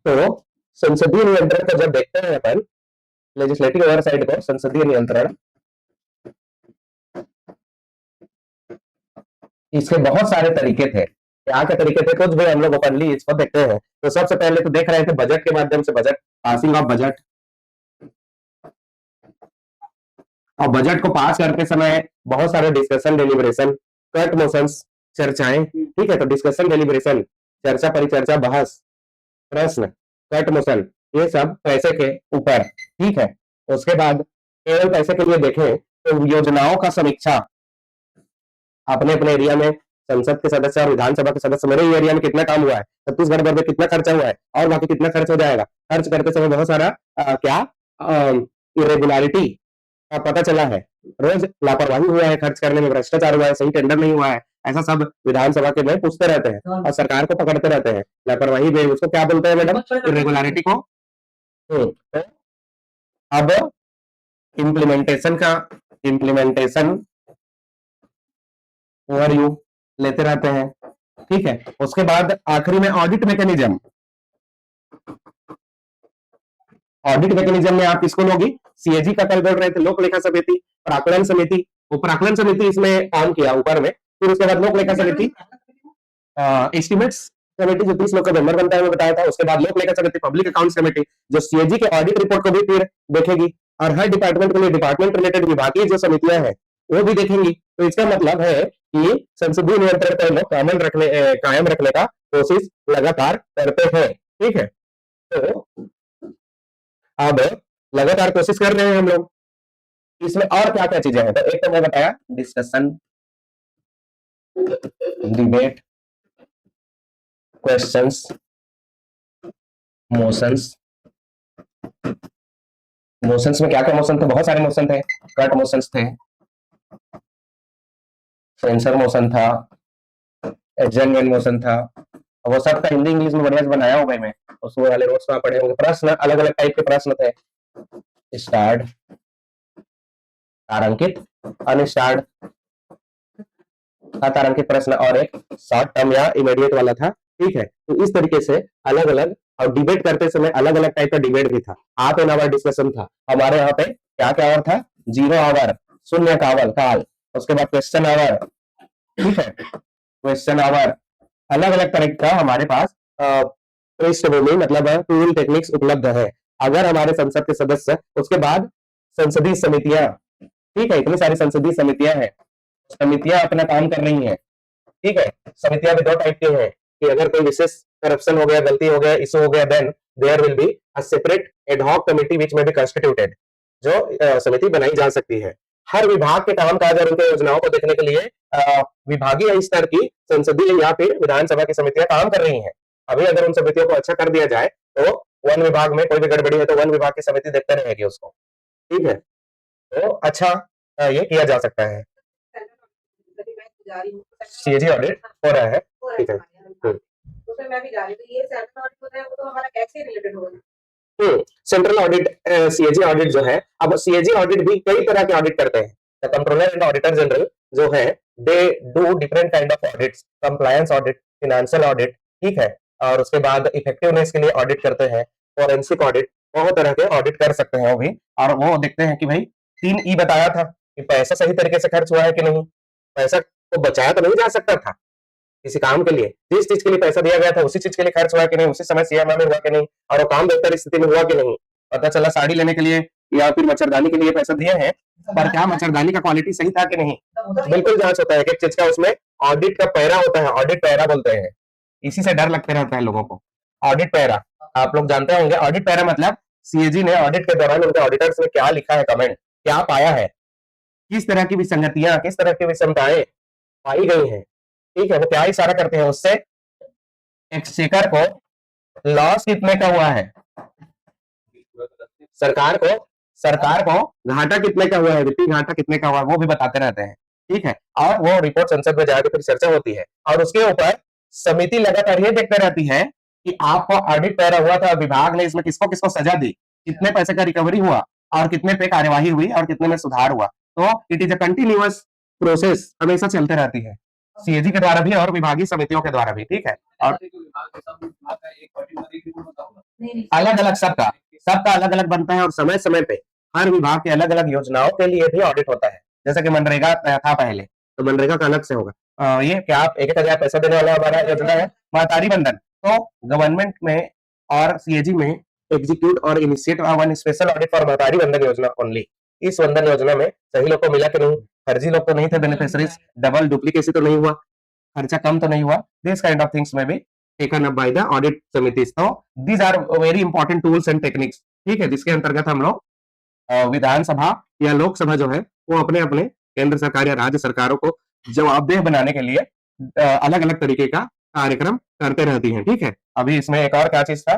तो संसदीय नियंत्रण को जब देखते हैं अपन, लेजिस्लेटिव ओवरसाइट को, संसदीय नियंत्रण, इसके बहुत सारे तरीके थे। क्या के तरीके थे, कुछ भी हम लोग ओपनली इसको देखते हैं। तो सबसे पहले तो देख रहे थे बजट के माध्यम से, बजट, पासिंग ऑफ बजट। और बजट को पास करते समय बहुत सारे डिस्कशन, डिलिब्रेशन, कट मोशंस, चर्चाएं, ठीक है। तो डिस्कशन, डिलिब्रेशन, चर्चा, परिचर्चा, बहस, प्रश्न, कट मोशन, ये सब पैसे के ऊपर, ठीक है। उसके बाद केवल पैसे के लिए देखें तो योजनाओं का समीक्षा, अपने अपने एरिया में संसद के सदस्य और विधानसभा के सदस्य, मेरे एरिया में कितना काम हुआ है, छत्तीसगढ़ भर में कितना खर्चा हुआ है, और बाकी कितना खर्च हो जाएगा। खर्च करते समय बहुत सारा क्या इरेगुलरिटी का पता चला है, रोज लापरवाही हुआ है खर्च करने में, भ्रष्टाचार हुआ है, सही टेंडर नहीं हुआ है, ऐसा सब विधानसभा के में पूछते रहते हैं और सरकार को पकड़ते रहते हैं लापरवाही में। उसको क्या बोलते हैं मैडम, इरेगुलरिटी को। तो अब इम्प्लीमेंटेशन का, इम्प्लीमेंटेशन ओवरव्यू लेते रहते हैं, ठीक है। उसके बाद आखिरी में ऑडिट मैकेनिज्म। ऑडिट मैकेनिज्म में आप किसको लोगी, सीएजी का कल बोल रहे थे, लोक लेखा समिति, प्राकलन समिति, वो प्राकलन समिति इसमें काम किया ऊपर में। फिर उसके बाद लोक लेखा समिति, एस्टिमेट्स कमेटी जो 30 लोग का मेंबर बनता है, मैं बताया था। उसके बाद लोक लेखा समिति, पब्लिक अकाउंट्स कमेटी, जो सीएजी के ऑडिट रिपोर्ट को भी फिर देखेगी, और हर डिपार्टमेंट के लिए डिपार्टमेंट रिलेटेड विभागीय जो समितियां हैं वो भी देखेंगी। तो इसका मतलब है कि संसदीय नियंत्रण को लोग कायम रखने का कोशिश लगातार करते हैं, ठीक है। तो अब लगातार कोशिश कर रहे हैं हम लोग। इसमें और क्या क्या चीजें हैं, तो एक तो मैं बताया discussion, debate, questions, motions. Motions में क्या क्या मोशन थे, बहुत सारे मोशन थे। कट मोशंस थे, सेंसर मोशन था, एडजर्नमेंट मोशन था। वो सब का हिंदी इंग्लिश में बढ़िया से बनाया हूं भाई मैं, उसको वाले नोट्स में पढ़े होंगे। प्रश्न, अलग अलग टाइप के प्रश्न थे, स्टार्ड, तारांकित, अनस्टार्ड, अतारांकित प्रश्न, और एक शॉर्ट टर्म या इमीडिएट वाला था, ठीक है। तो इस तरीके से अलग अलग, और डिबेट करते समय अलग अलग टाइप का डिबेट भी था। हाफ एन आवर डिस्कशन था हमारे यहाँ पे, क्या क्या आवर था, 0 आवर, शून्य काल काल। उसके बाद क्वेश्चन आवर, ठीक है, क्वेश्चन आवर, अलग अलग तरह का हमारे पास पृष्ठभूमि मतलब टूल टेक्निक्स उपलब्ध है अगर हमारे संसद के सदस्य। उसके बाद संसदीय समितियां, ठीक है, इतनी सारी संसदीय समितियां हैं, समितियां अपना काम कर रही हैं, ठीक है। समितियां भी दो टाइप की हैं कि अगर कोई विशेष करप्शन हो गया, गलती हो गया, इशू हो गया, then there will be a separate ad hoc committee which में बी कंस्टिट्यूटेड, जो समिति बनाई जा सकती है। हर विभाग के कामकाज और उनके योजनाओं को देखने के लिए विभागीय स्तर की संसदीय या फिर विधानसभा की समितियां काम कर रही हैं। अभी अगर उन समितियों को अच्छा कर दिया जाए तो वन विभाग में कोई भी गड़बड़ी है तो वन विभाग की समिति देखते रहेगी उसको, ठीक है। तो अच्छा ये किया जा सकता है। सीएजी ऑडिट हो रहा है, ठीक है। मैं भी जा रही हूँ, ये सेंट्रल ऑडिट होता है वो तो हमारा कैसे रिलेटेड होगा। सेंट्रल ऑडिट, सीएजी ऑडिट जो है, अब सीएजी ऑडिट भी कई तरह के ऑडिट करते हैं। The controller and auditor general जो है, they do different kind of audits, compliance audit, financial audit, ठीक है। और उसके बाद इफेक्टिवनेस के लिए ऑडिट करते हैं, फोरेंसिक ऑडिट, बहुत तरह के ऑडिट कर सकते हैं वो भी। और वो देखते हैं कि भाई 3 ई बताया था कि पैसा सही तरीके से खर्च हुआ है कि नहीं, पैसा तो बचाया तो नहीं जा सकता था किसी काम के लिए, जिस चीज के लिए पैसा दिया गया था उसी चीज के लिए खर्च हुआ कि नहीं, उसी समय सीएमआर में हुआ कि नहीं, और वो काम बेहतर स्थिति में हुआ कि नहीं। पता चला साड़ी लेने के लिए या फिर मच्छरदानी के लिए पैसा दिए हैं, पर क्या मच्छरदानी का क्वालिटी सही था कि नहीं, बिल्कुल जांच होता है एक चीज का। उसमें ऑडिट का पैरा होता है, ऑडिट पैरा बोलते हैं, इसी से डर लगते रहता है लोगों को। ऑडिट पैरा आप लोग जानते होंगे, ऑडिट पैरा मतलब सीएजी ने ऑडिट के दौरान उनके ऑडिटर्स ने क्या लिखा है, कमेंट क्या पाया है, किस तरह की विसंगतियां, किस तरह की विषमताएं पाई गई हैं, ठीक है। वो क्या इशारा करते हैं उससे, एक्सचेकर को लॉस कितने का हुआ है, सरकार को घाटा कितने का हुआ है, वित्तीय घाटा कितने का हुआ है, वो भी बताते रहते हैं, ठीक है। और वो रिपोर्ट संसद में जाकर फिर चर्चा होती है, और उसके ऊपर समिति लगातार ये देखते रहती है कि आपको ऑडिट पैरा हुआ था, विभाग ने इसमें किसको किसको सजा दी, कितने पैसे का रिकवरी हुआ, और कितने पे कार्यवाही हुई, और कितने में सुधार हुआ। तो it is a continuous process, हमेशा चलते रहती है, सीएजी के द्वारा भी और विभागीय समितियों के द्वारा भी, ठीक है। और अलग अलग सबका सबका अलग अलग बनता है और समय समय पे हर विभाग के अलग अलग योजनाओं के लिए भी ऑडिट होता है। जैसे कि मनरेगा था पहले, तो मनरेगा का अलग से होगा। ये क्या आप 1,000 पैसा देने वाला हमारा योजना है महतारी बंधन, तो गवर्नमेंट में और सीएजी में एग्जीक्यूट और initiate one special audit for महतारी बंधन योजना ओनली। इस बंधन योजना में सही लोग को मिला कि नहीं, फर्जी लोग तो नहीं थे बेनिफिशरीज, डबल डुप्लीकेसी तो नहीं हुआ, खर्चा कम तो नहीं हुआ, दिस काइंड ऑफ थिंग्स में भी taken up by the audit समितिस। तो these are very important tools and techniques, ठीक है, जिसके अंतर्गत हम लोग विधानसभा या लोकसभा जो है वो अपने अपने केंद्र सरकार या राज्य सरकारों को जवाबदेह बनाने के लिए अलग अलग तरीके का कार्यक्रम करते रहती हैं। ठीक है, अभी इसमें एक और क्या चीज था,